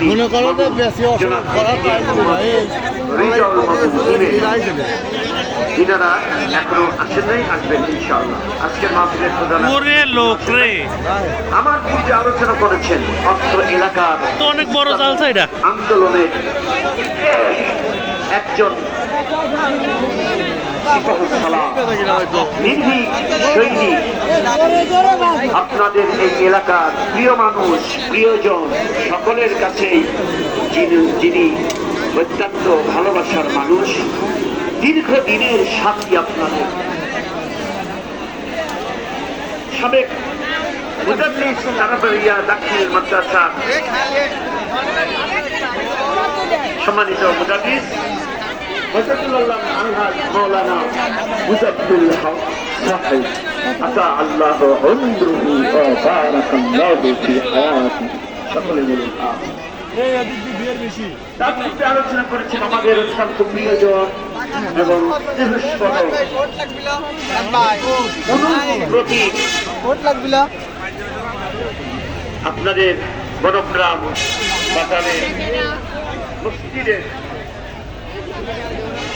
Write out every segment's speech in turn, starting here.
মনে করো যে বেশি অসুবিধা করার ইনারা এখনো আসেন নাই, আসবেন ইনশাআল্লাহ। আজকের মাহফিলের প্রধান লোক রে আমার পূর্বে আলোচনা করেছেন অত্র এলাকার তো অনেক বড় জালসা এটা আন্দোলনের একজন নির্ভীক সৈনিক, আপনাদের এই এলাকার প্রিয় মানুষ, প্রিয়জন সকলের কাছেই যিনি অত্যন্ত ভালোবাসার মানুষ, দীর্ঘদিনের সাথী আপনাদের সাবেক মুজাদ্দিদ তারাবাড়িয়া দাখিল মাদ্রাসা সম্মানিত মুজাদ্দিদ হযরতুল্লাহ আলহাজ মাওলানা মুজাদ্দিদুল হক সাহেব আতা আল্লাহু উমরুহু ওয়া বারাকাল্লাহু ফি হায়াতি। সকলে বলুন আমিন। আলোচনা করেছেন আমাদের অত্যন্ত প্রিয়জন এবং আপনাদের বনগ্রাম বাজারের মসজিদের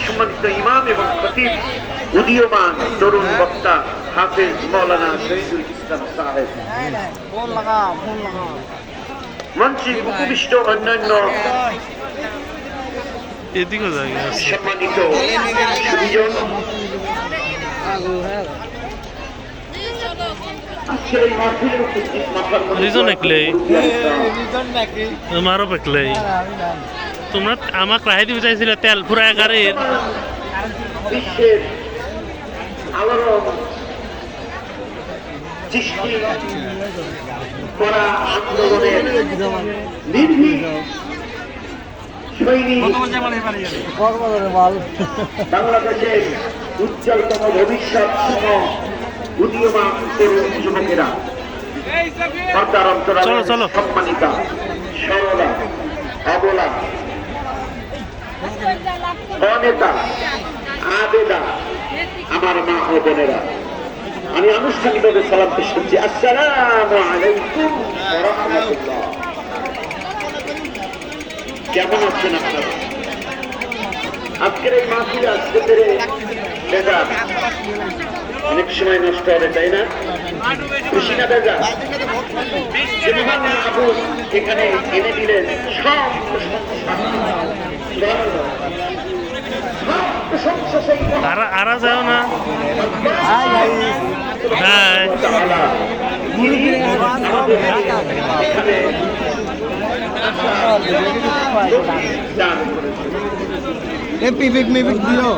সম্মানিত ইমাম এবং খতিব, উদীয়মান তরুণ বক্তা হাফেজ মাওলানা শহীদুল ইসলাম সাহেব, মঞ্চে উপবিষ্ট অন্যান্য সম্মানিত সুধীজন, তোমরা আমাকে রাহাই দিতে চাইছিল তেল ফুরায় গাড়ির বিশ্বের আলোড়ন সৃষ্টি করা আন্দোলনের নির্ভীক সৈনিক, বাংলাদেশের উজ্জ্বলতম ভবিষ্যৎ সহ উদীয়মান তরুণ যুবকেরা, পর্দার অন্তরালে সম্মানিতা, সরলা, অবলা, অনেতা, আবেদা, আমার মা ও বোনেরা, আমি আনুষ্ঠানিকভাবে সালাম পেশ করছি। আসসালামু আলাইকুম ওয়া রাহমাতুল্লাহ। কেমন আছেন আপনারা? আজকের এই মাহফিলে আসতে পেরে বেজার, অনেক সময় নষ্ট হবে, তাই না? খুশি না বেজার? যে মহান মাহবুব এখানে এনে দিলেন সব আরা যাও না পিপিক মিপিক দিও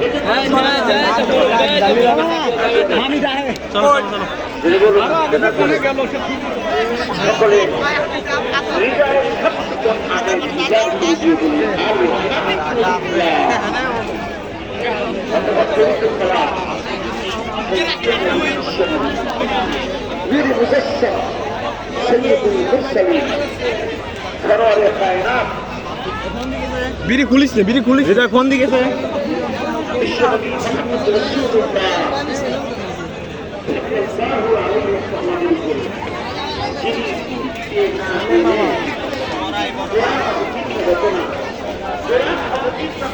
সকলে বীর মুজাসসিম সৈয়দুল মুরসালিন সরওয়ারে কায়নাত বিড়ি খুলিস না, বিড়ি খুলিস, এটা কোন দিকে আছে? বিশ্বনবী মুহাম্মদ রাসূলুল্লাহ সাল্লাল্লাহু আলাইহি ওয়াসাল্লামের উপর যিনি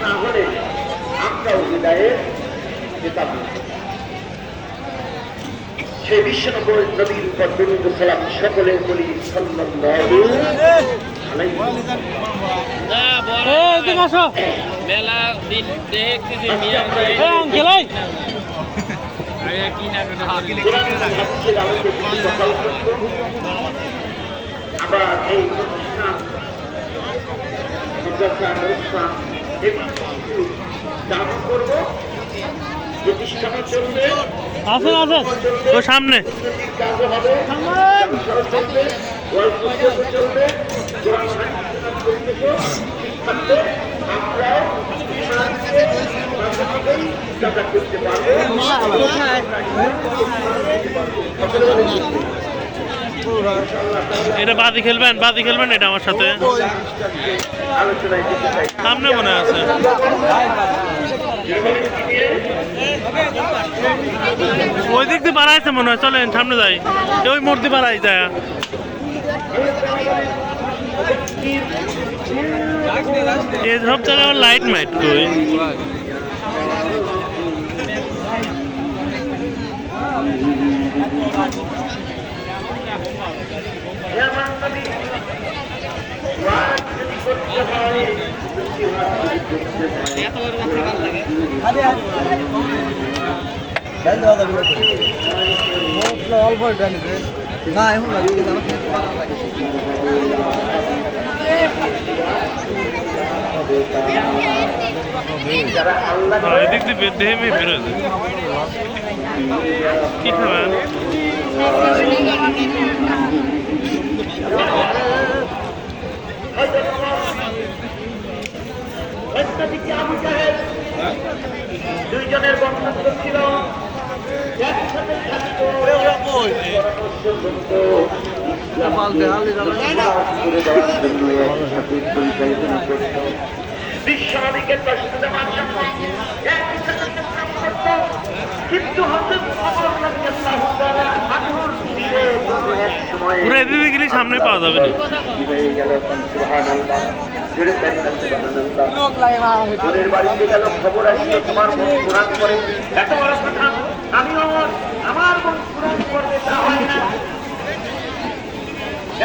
না হলে আমরাও হৃদয়ে যেতাম না। সেই বিশ্বনবী নবীর উপর দরুদ ও সালাম সকলে বলি সাল্লাল্লাহু আলাইহি মেলা আবার এই প্রতিষ্ঠান দান করবো, প্রতিষ্ঠানে চলবে, আসেন আসেন ও সামনে কাজ হবে, চলবে, চলবে, আমরাও করতে পারবো। এটা বাদি খেলবেন এটা আমার সাথে আলোচনায় সামনে মনে আছে। ওই দিক দিয়ে বাড়াইছে মনে হয়, চলেন সামনে যাই, ওই মূর্তি বাড়াই যায়। এই সব জায়গায় লাইট মাইট কই অল্প না এখন লাগে এদিক দিয়ে দেহে মেয়ে বেরোয় কি খাবেন? দুইজনের বন্ধুত্ব ছিল, একসাথে থাকতো, বিশ্বনবীকে কষ্ট দেওয়ার জন্য কিন্তু পুরো এদিকে গেলে সামনে পাওয়া যাবে না। আমাদের বাড়িতে গেল খবর আসলো তোমার মন কোরআন করে, এত বড় কথা আমিও আমার মন কোরআন করবে তা হয় না।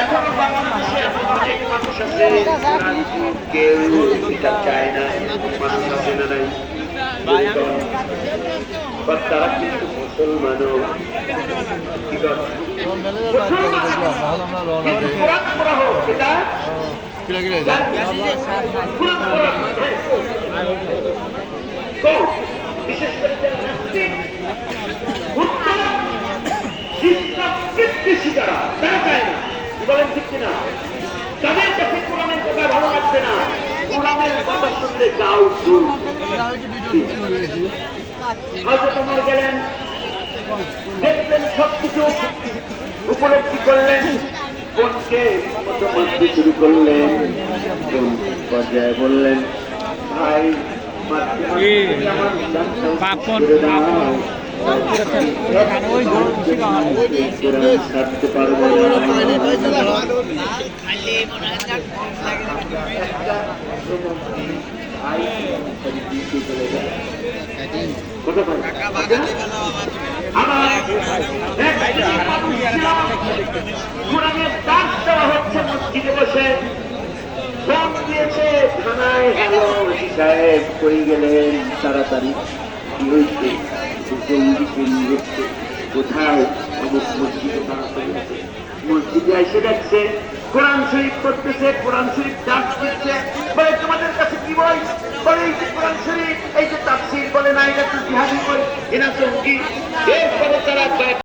এখন বাংলাদেশে অনেক মানুষ আছে কেউ এটা চায় না, মানুষ আছে না নাই, তারা কিন্তু মুসলমানও কি করে কোরআন করা হোক এটা বিশেষ করে শিকারা তারা চায় না, বলেন ঠিক কিনা? তাদের কাছে কোরআনের কথা ভালো লাগছে না, কোরআনের কথা শুনলে গাও হয়তো তোমার গেলেন, দেখলেন সবকিছু উপলব্ধি করলেন, কোনকে মতো মারতে শুরু করলেন, কোন পর্যায়ে বললেন ভাই ছাড়তে পারবো হচ্ছে মসজিদে বসে ফোন দিয়েছে থানায়, হ্যালো সাহেব কই গেলেন, তাড়াতাড়ি কি হয়েছে, কোথায় মসজিদে তাড়াতাড়ি মসজিদে এসে দেখছে কোরআন শরীফ করতেছে, কোরআন শরীফ ডাক দিচ্ছে, বলে তোমাদের কাছে কি বই, বলে এই যে কোরআন শরীফ, এই যে তাফসীর, বলে না এটা তো জিহাদি বই, এরা সঙ্গী। এরপরে তারা